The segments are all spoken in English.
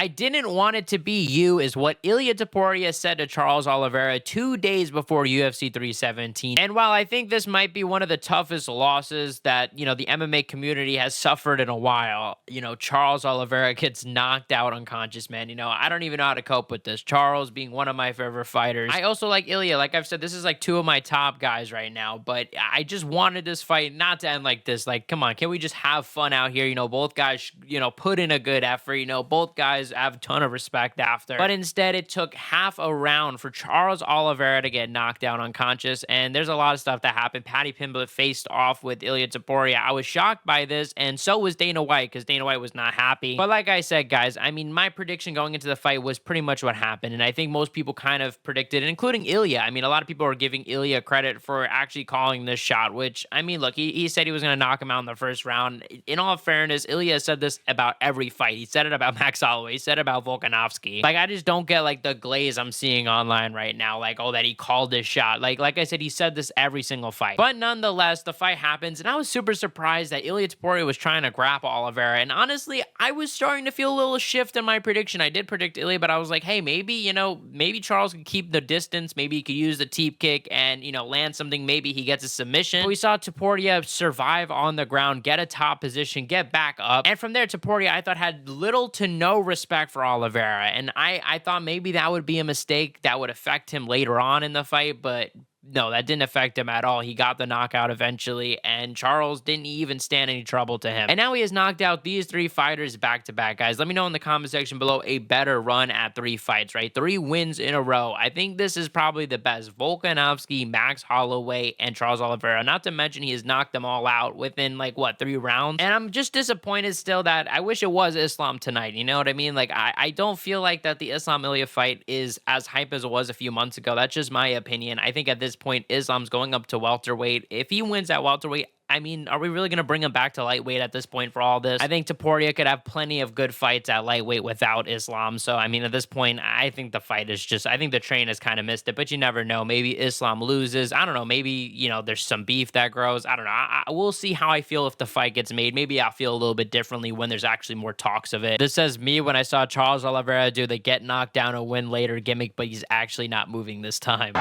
I didn't want it to be you, is what Ilia Topuria said to Charles Oliveira 2 days before UFC 317. And while I think this might be one of the toughest losses that, the MMA community has suffered in a while, Charles Oliveira gets knocked out unconscious, man. I don't even know how to cope with this. Charles being one of my favorite fighters. I also like Ilia. Like I've said, this is like two of my top guys right now, but I just wanted this fight not to end like this. Like, come on, can we just have fun out here? Both guys, put in a good effort. Both guys have a ton of respect after. But instead, it took half a round for Charles Oliveira to get knocked down unconscious, and there's a lot of stuff that happened. Paddy Pimblett faced off with Ilia Topuria. I was shocked by this, and so was Dana White, because Dana White was not happy. But like I said, guys, my prediction going into the fight was pretty much what happened, and I think most people kind of predicted, including Ilia. A lot of people are giving Ilia credit for actually calling this shot, which, look, he said he was going to knock him out in the first round. In all fairness, Ilia said this about every fight. He said it about Max Holloway. He said it about Volkanovski. Like, I just don't get, like, the glaze I'm seeing online right now. Like, oh, that he called this shot. Like I said, he said this every single fight. But nonetheless, the fight happens, and I was super surprised that Ilia Topuria was trying to grapple Oliveira. And honestly, I was starting to feel a little shift in my prediction. I did predict Ilia, but I was like, hey, maybe, maybe Charles could keep the distance. Maybe he could use the teep kick and, land something. Maybe he gets a submission. But we saw Topuria survive on the ground, get a top position, get back up. And from there, Topuria, I thought, had little to no respect for Oliveira. And I thought maybe that would be a mistake that would affect him later on in the fight, but no, that didn't affect him at all. He got the knockout eventually, and Charles didn't even stand any trouble to him. And now he has knocked out these three fighters back-to-back, guys. Let me know in the comment section below a better run at 3 fights, right? 3 wins in a row. I think this is probably the best. Volkanovski, Max Holloway, and Charles Oliveira. Not to mention he has knocked them all out within, 3 rounds. And I'm just disappointed still that I wish it was Islam tonight. You know what I mean? Like, I don't feel like that the Islam-Ilia fight is as hype as it was a few months ago. That's just my opinion. I think at this point, Islam's going up to welterweight. If he wins at welterweight, are we really going to bring him back to lightweight at this point for all this? I think Topuria could have plenty of good fights at lightweight without Islam. So, at this point, I think the fight is just, I think the train has kind of missed it, but you never know. Maybe Islam loses. I don't know. Maybe, there's some beef that grows. I don't know. We'll see how I feel if the fight gets made. Maybe I'll feel a little bit differently when there's actually more talks of it. This says me when I saw Charles Oliveira do the get knocked down a win later gimmick, but he's actually not moving this time.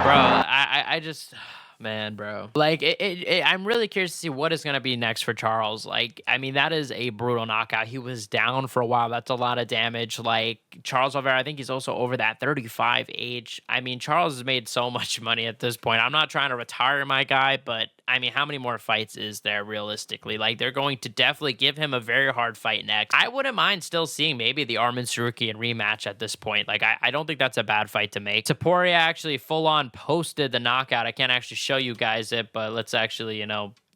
Bro, I just, man, bro. Like, I'm really curious to see what is going to be next for Charles. Like, that is a brutal knockout. He was down for a while. That's a lot of damage. Like, Charles Oliveira, I think he's also over that 35 age. Charles has made so much money at this point. I'm not trying to retire my guy, but how many more fights is there realistically? Like, they're going to definitely give him a very hard fight next. I wouldn't mind still seeing maybe the Arman Sarukian rematch at this point. Like, I don't think that's a bad fight to make. Topuria actually full-on posted the knockout. I can't actually show you guys it, but let's actually,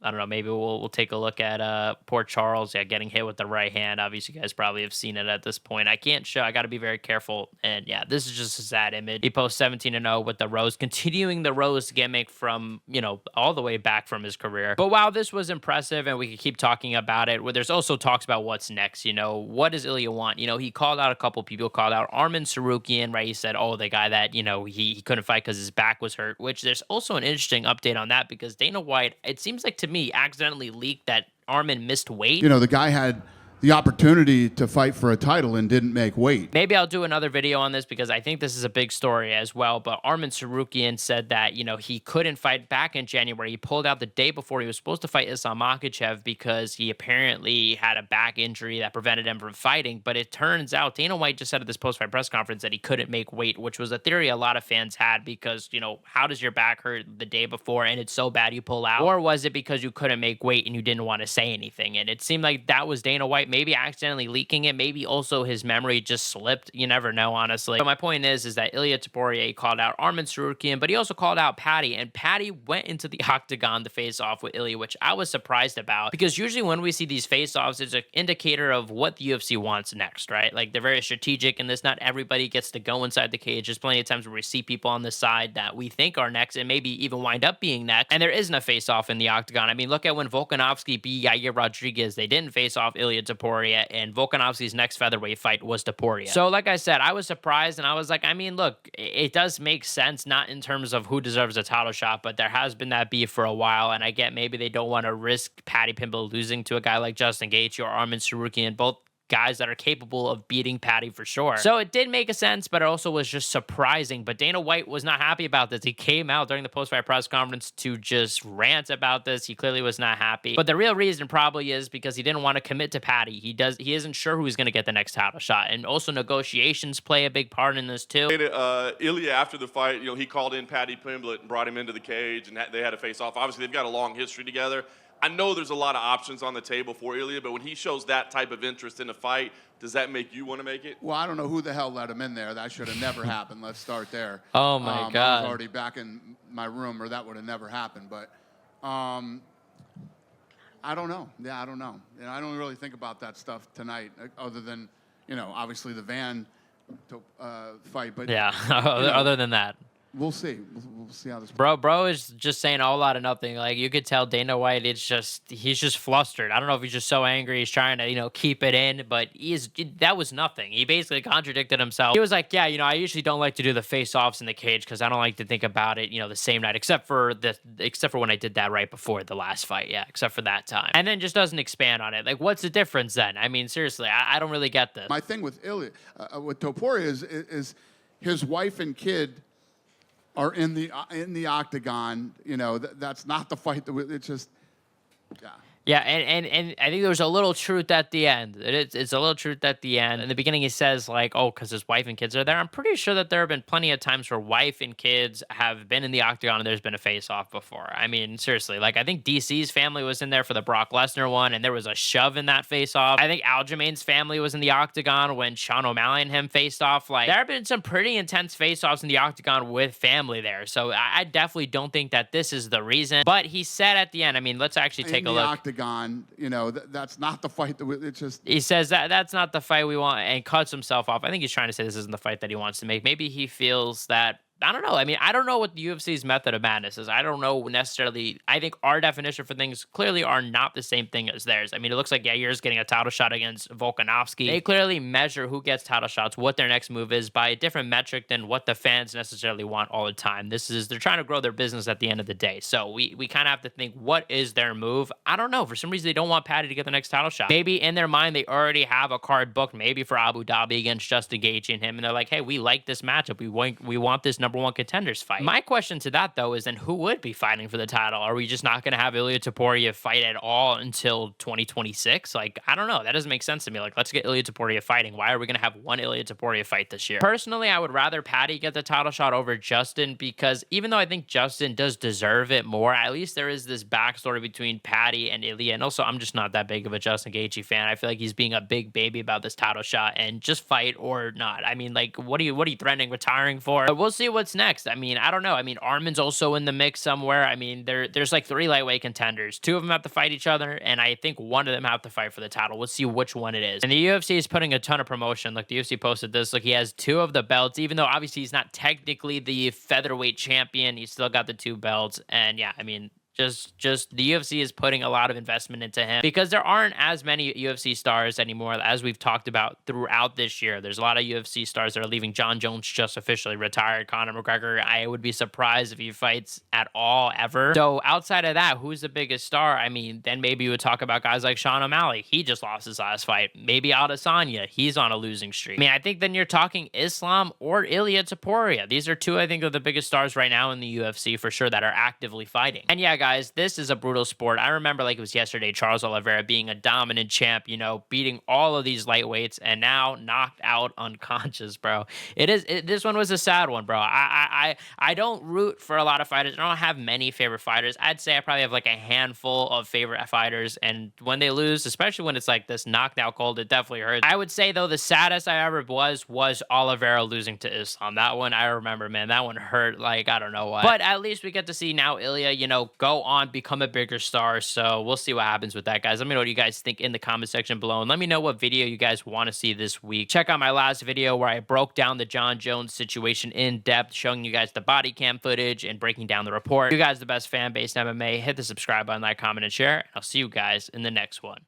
I don't know, maybe we'll take a look at poor Charles, getting hit with the right hand. Obviously, you guys probably have seen it at this point. I can't show. I got to be very careful. And yeah, this is just a sad image. He posts 17-0 with the Rose, continuing the Rose gimmick from, all the way back from his career. But while this was impressive and we could keep talking about it, there's also talks about what's next. What does Ilia want? He called out a couple people, called out Arman Sarukian, right? He said, oh, the guy that, he couldn't fight because his back was hurt, which there's also an interesting update on that because Dana White, it seems like to me, accidentally leaked that Arman missed weight. The guy had the opportunity to fight for a title and didn't make weight. Maybe I'll do another video on this because I think this is a big story as well. But Arman Sarukian said that, he couldn't fight back in January. He pulled out the day before he was supposed to fight Islam Makhachev because he apparently had a back injury that prevented him from fighting. But it turns out Dana White just said at this post-fight press conference that he couldn't make weight, which was a theory a lot of fans had because, how does your back hurt the day before and it's so bad you pull out? Or was it because you couldn't make weight and you didn't want to say anything? And it seemed like that was Dana White maybe accidentally leaking it. Maybe also his memory just slipped. You never know, honestly. But my point is that Ilia Topuria called out Arman Sarukian, but he also called out Paddy, and Paddy went into the octagon to face off with Ilia, which I was surprised about because usually when we see these face-offs, it's an indicator of what the UFC wants next, right? Like, they're very strategic in this. Not everybody gets to go inside the cage. There's plenty of times where we see people on the side that we think are next and maybe even wind up being next, and there isn't a face-off in the octagon. Look at when Volkanovski beat Yair Rodriguez. They didn't face off Ilia Topuria. Topuria, and Volkanovski's next featherweight fight was Topuria. So like I said, I was surprised, and I was like, I mean, look, it does make sense, not in terms of who deserves a title shot, but there has been that beef for a while, and I get maybe they don't want to risk Paddy Pimblett losing to a guy like Justin Gaethje or Arman Tsarukyan, both guys that are capable of beating Paddy for sure. So it did make a sense, but it also was just surprising. But Dana White was not happy about this. He came out during the post-fight press conference to just rant about this. He clearly was not happy. But the real reason probably is because he didn't want to commit to Paddy. He isn't sure who he's going to get the next title shot. And also negotiations play a big part in this too. Ilia, after the fight, he called in Paddy Pimblett and brought him into the cage, and they had a face-off. Obviously, they've got a long history together. I know there's a lot of options on the table for Ilia, but when he shows that type of interest in a fight, does that make you want to make it? Well, I don't know who the hell let him in there. That should have never happened. Let's start there. Oh, my God. I was already back in my room, or that would have never happened. But I don't know. Yeah, I don't know. I don't really think about that stuff tonight, other than, obviously the Van fight. But yeah, other than that. We'll see. We'll see how this. Bro is just saying a whole lot of nothing. Like, you could tell Dana White, he's just flustered. I don't know if he's just so angry he's trying to, keep it in, but that was nothing. He basically contradicted himself. He was like, yeah, I usually don't like to do the face-offs in the cage because I don't like to think about it, the same night, except for when I did that right before the last fight. Yeah, except for that time. And then just doesn't expand on it. Like, what's the difference then? I mean, seriously, I don't really get this. My thing with with Topuria is his wife and kid are in the octagon. That's not the fight. It's just, yeah. Yeah, and I think there was a little truth at the end. It's a little truth at the end. In the beginning, he says, like, oh, because his wife and kids are there. I'm pretty sure that there have been plenty of times where wife and kids have been in the octagon and there's been a face-off before. I mean, seriously, like, I think DC's family was in there for the Brock Lesnar one, and there was a shove in that face-off. I think Aljamain's family was in the octagon when Sean O'Malley and him faced off. Like, there have been some pretty intense face-offs in the octagon with family there. So I definitely don't think that this is the reason. But he said at the end, I mean, let's actually take a look. That's not the fight. It's just. He says that's not the fight we want, and cuts himself off. I think he's trying to say this isn't the fight that he wants to make. Maybe he feels that. I don't know. I mean, I don't know what the UFC's method of madness is. I don't know necessarily. I think our definition for things clearly are not the same thing as theirs. I mean, it looks like Yair's getting a title shot against Volkanovski. They clearly measure who gets title shots, what their next move is, by a different metric than what the fans necessarily want all the time. They're trying to grow their business at the end of the day. So we kind of have to think, what is their move? I don't know. For some reason, they don't want Paddy to get the next title shot. Maybe in their mind, they already have a card booked, maybe for Abu Dhabi against Justin Gaethje and him, and they're like, hey, we like this matchup. We want this number one contenders fight. My question to that, though, is then who would be fighting for the title? Are we just not going to have Ilia Topuria fight at all until 2026? Like, I don't know. That doesn't make sense to me. Like, let's get Ilia Topuria fighting. Why are we going to have one Ilia Topuria fight this year? Personally, I would rather Paddy get the title shot over Justin, because even though I think Justin does deserve it more, at least there is this backstory between Paddy and Ilia. And also, I'm just not that big of a Justin Gaethje fan. I feel like he's being a big baby about this title shot, and just fight or not. I mean, like, what are you threatening retiring for? But we'll see what's next. I mean, I don't know. I mean, Arman's also in the mix somewhere. I mean, there's like 3 lightweight contenders. 2 of them have to fight each other, and I think one of them have to fight for the title. We'll see which one it is. And the UFC is putting a ton of promotion. Look, the UFC posted this. Look, he has 2 of the belts, even though obviously he's not technically the featherweight champion. He's still got the 2 belts. And yeah, I mean, just the UFC is putting a lot of investment into him, because there aren't as many UFC stars anymore, as we've talked about throughout this year. There's a lot of UFC stars that are leaving. John Jones just officially retired. Conor McGregor, I would be surprised if he fights at all ever. So outside of that, who's the biggest star? I mean, then maybe you would talk about guys like Sean O'Malley. He just lost his last fight. Maybe Adesanya. He's on a losing streak. I mean, I think then you're talking Islam or Ilia Topuria. These are 2, I think, of the biggest stars right now in the UFC for sure that are actively fighting. And yeah, guys, this is a brutal sport. I remember like it was yesterday, Charles Oliveira being a dominant champ, beating all of these lightweights, and now knocked out unconscious, bro. This one was a sad one, bro. I don't root for a lot of fighters. I don't have many favorite fighters. I'd say I probably have like a handful of favorite fighters, and when they lose, especially when it's like this knockout cold, it definitely hurts. I would say, though, the saddest I ever was Oliveira losing to Islam. That one, I remember, man. That one hurt like I don't know what. But at least we get to see now Ilia, go on, become a bigger star. So we'll see what happens with that, guys. Let me know what you guys think in the comment section below, and let me know what video you guys want to see this week. Check out my last video where I broke down the John Jones situation in depth, showing you guys the body cam footage and breaking down the report. You guys, the best fan base in MMA, hit the subscribe button, like, comment, and share. I'll see you guys in the next one.